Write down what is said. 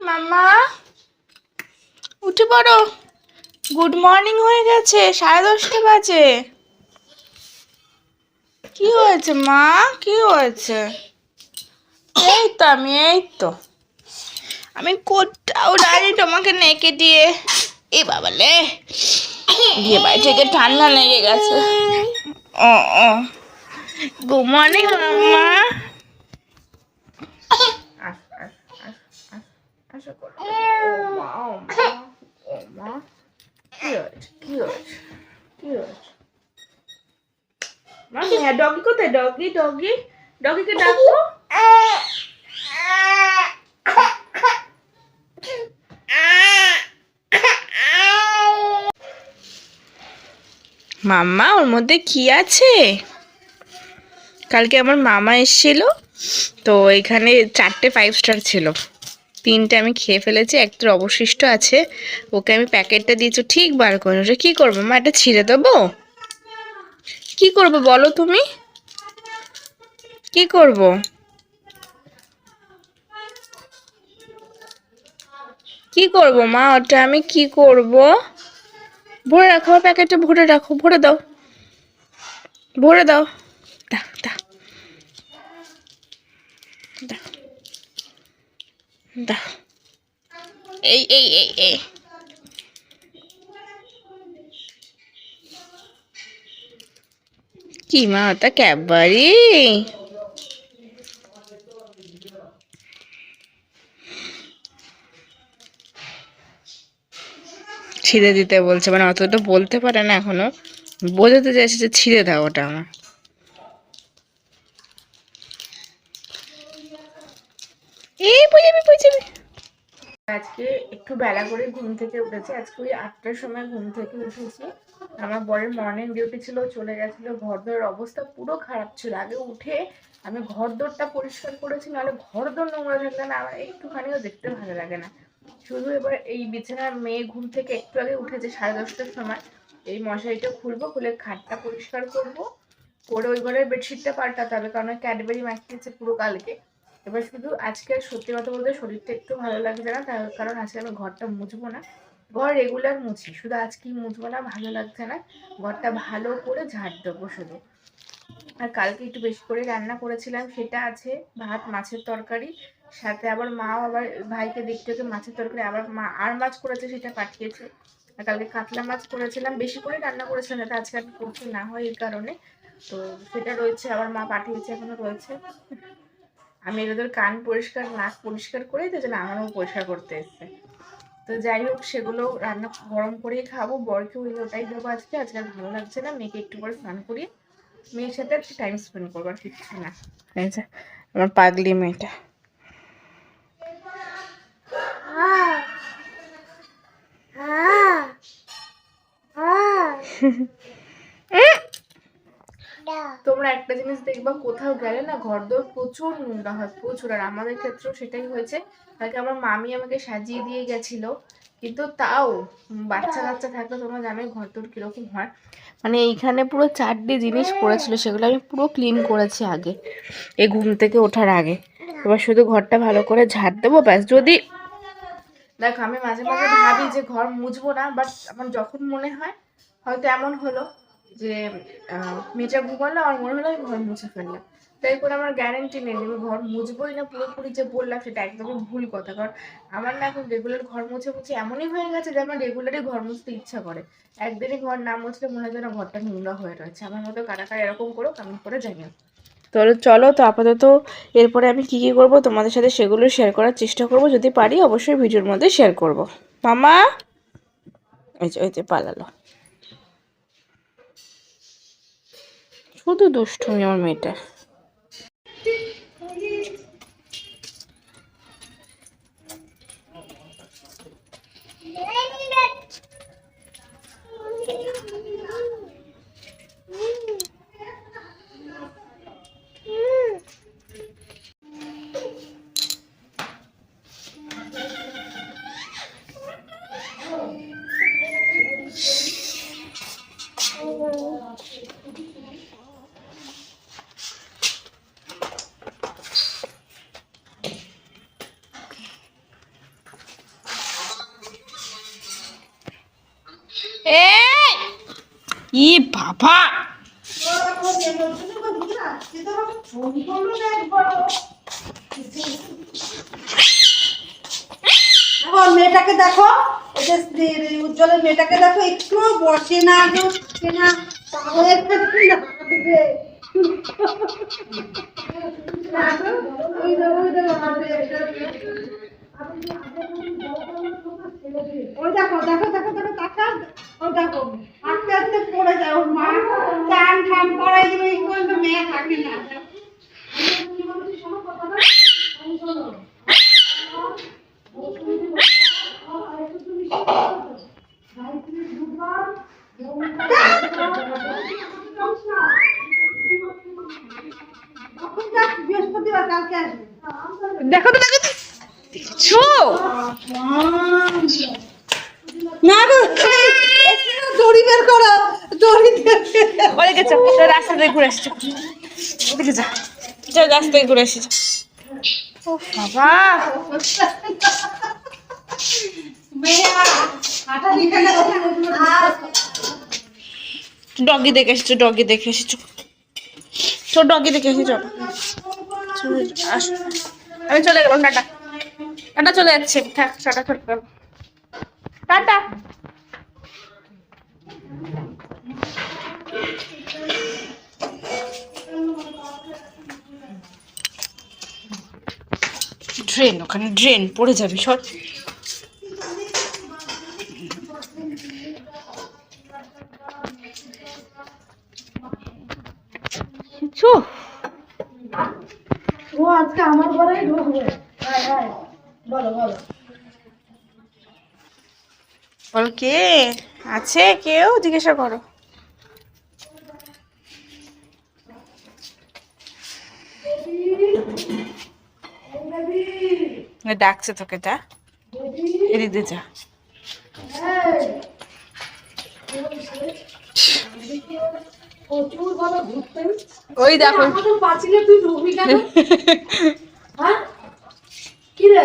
মামা উঠে পড়ো, গুড মর্নিং হয়ে গেছে, 10:30 বাজে। কি হয়েছে মা, কি হয়েছে? আমি কোথাও দাঁড়ি তোমাকে নেকে দিয়ে এই বাবালে বিয়ে বাড়ি থেকে ঠান্ডা লেগে গেছে। ও ও গুড মর্নিং মাম্মা। আশা করো। ও মা কি হয়েছে, কি হয়েছে, কি হয়েছে? মামি হ্যাঁ, ডগি কোথায়? ডগি ডগি ডগিকে ডাকো। মাম্মা ওর মধ্যে কি আছে? কালকে আমার মামা এসেছিল, তো এখানে 4টে 5 স্টার ছিল, 3টে আমি খেয়ে ফেলেছি, একটা অবশিষ্ট আছে। ওকে আমি প্যাকেটটা দিয়েছি, ঠিক বার করে। কি করবো মা, এটা ছিঁড়ে দেবো? কি করবো বলো তুমি, কি করবো? কি করবো মা, ওটা আমি কি করবো? ভরে রাখো প্যাকেটে, ভরে রাখো, ভরে দাও, ভরে দাও। দাও দাও দাও দাও। এই এই এই এই কি মা, ওটা ক্যাডবারি? ছিঁড়ে দিতে বলছে, মানে অতটা বলতে পারে না এখনো, বোঝাতে চাইছে যে ছিঁড়ে দাও ওটা আমার। এই বুঝাবি বুঝাবি। আজকে একটু বেলা করে ঘুম থেকে উঠেছি, আজকে ওই 8টার সময় ঘুম থেকে উঠেছি। আমার বরের মর্নিং ডিউটি ছিল, চলে গেছিল। ঘরদোরের অবস্থা পুরো খারাপ ছিল। আগে উঠে আমি ঘরদোরটা পরিষ্কার করেছি, নাহলে ঘরদোর নোংরা থাকলে না আমার একটুখানিও দেখতে ভালো লাগে না। শুধু এবার এই বিছানার মেয়ে ঘুম থেকে একটু আগে উঠেছে 10:30টার সময়, এই মশারিটা খুলবো, খুলে খাটটা পরিষ্কার করব, করে ওই ঘরের বেডশিটটা পাল্টাতে হবে, কারণ ক্যাডবেরি মাখিয়েছে পুরো কালকে। এবার শুধু আজকে সত্যি কথা বলতে শরীরটা একটু ভালো লাগছে না, তার কারণ আজকে আমি ঘরটা মুছবো না। ঘর রেগুলার মুছি, শুধু আজকেই মুছবো না, ভালো লাগছে না। ঘরটা ভালো করে ঝাড় দেবো শুধু। আর কালকে একটু বেশি করে রান্না করেছিলাম, সেটা আছে, ভাত মাছের তরকারি, সাথে আবার মাও আবার ভাইকে দেখতে হচ্ছে মাছের তরকারি, আবার মা আর মাছ করেছে সেটা পাঠিয়েছে। আর কালকে কাতলা মাছ করেছিলাম, বেশি করে রান্না করেছিলাম যাতে আজকে আর করতে না হয় এই কারণে। তো সেটা রয়েছে, আবার মা পাঠিয়েছে, এখনো রয়েছে। আমি এদের কান পরিষ্কার নাক পরিষ্কার করেই তো যেন আমারও পরিষ্কার করতে এসছে। তো যাই হোক, সেগুলো রান্না গরম করেই খাবো, বরকে ওটাই দেবো আজকে। আজকে আর ভালো লাগছে না, মেয়েকে একটু করে স্নান করিয়ে মেয়ের সাথে একটু টাইম স্পেন্ড করবো, আর কিচ্ছু না। আমার পাগলি মেয়েটা। তোমরা একটা জিনিস দেখবা, কোথাও গেলে না ঘরদোর প্রচুর নোংরা হয়, প্রচুর। আর আমাদের ক্ষেত্রেও সেটাই হয়েছে। কালকে আমার মামি আমাকে সাজিয়ে দিয়ে গেছিল, কিন্তু তাও বাচ্চা কাচ্চা থাকলে তোমরা জানোই ঘরদোর কিরকম হয়। মানে এইখানে পুরো 4টে জিনিস পড়েছিল, সেগুলো আমি পুরো ক্লিন করেছি আগে, এই ঘুম থেকে ওঠার আগে। এবার শুধু ঘরটা ভালো করে ঝাড় দেবো ব্যাস। যদি দেখো, আমি মাঝে মাঝে ভাবি যে ঘর মুছবো না, বাট আমার যখন মনে হয়, হয়তো এমন হলো যে মেয়েটা ঘুমালো, আমার মনে হলো আমি ঘর মুছে ফেললাম, তাই করে আমার গ্যারেন্টি নেই যে আমি ঘর মুছবোই না পুরোপুরি। যে বললাম সেটা একদমই ভুল কথা, কারণ আমার না এখন রেগুলার ঘর মুছে মুছে এমনই হয়ে গেছে যে আমার রেগুলারই ঘর মুছতে ইচ্ছা করে। একদিনই ঘর না মুছলে মনে হয় যেন ঘরটা নোংরা হয়ে রয়েছে। আমার মতো কারা কারা এরকম করো কমেন্ট করে জানিও। তো চলো, তো আপাতত এরপরে আমি কি কি করব তোমাদের সাথে সেগুলো শেয়ার করার চেষ্টা করব, যদি পারি অবশ্যই ভিডিওর মধ্যে শেয়ার করব। মামা ওই যে পালালো, শুধু দুষ্টুমি আমার মেয়েটা। ই বাবা মেয়েটাকে দেখো, উজ্জ্বলের মেয়েটাকে দেখো, একটু বসে না ওই দেখো দেখো দেখো দেখো টাকা, ওই দেখো আস্তে আস্তে পড়ে যায়। ওর মা চান ঠান করাই দিল, একটু মেয়ে থাকে না। বৃহস্পতিবার কালকে আসবে। দেখো তো দেখো দেখছো না গো, দড়ি বের করো, দড়ি ওরে গেছে রাস্তা দিয়ে ঘুরে আসছে ওদিকে যা যা রাস্তা দিয়ে ঘুরে আসছে ও বাবা ডগি দেখে এসেছো ডগি দেখে এসেছো ছোট ডগি দেখে এসেছো আমি চলে গেলাম টাটা টাটা চলে যাচ্ছে থাক টাটা চলে গেল টাটা ড্রেন ওখানে ড্রেন পড়ে যাবি সর কিছু ও আজকে আমার ঘরেই ঢুকবে। বলো বলো, বল কে আছে কেউ জিজ্ঞাসা করো ডাকছে তোকে যা এদিকে যা ওই দেখো পাঁচিলে তুই ঢুকবি কেন? হ্যাঁ কি রে?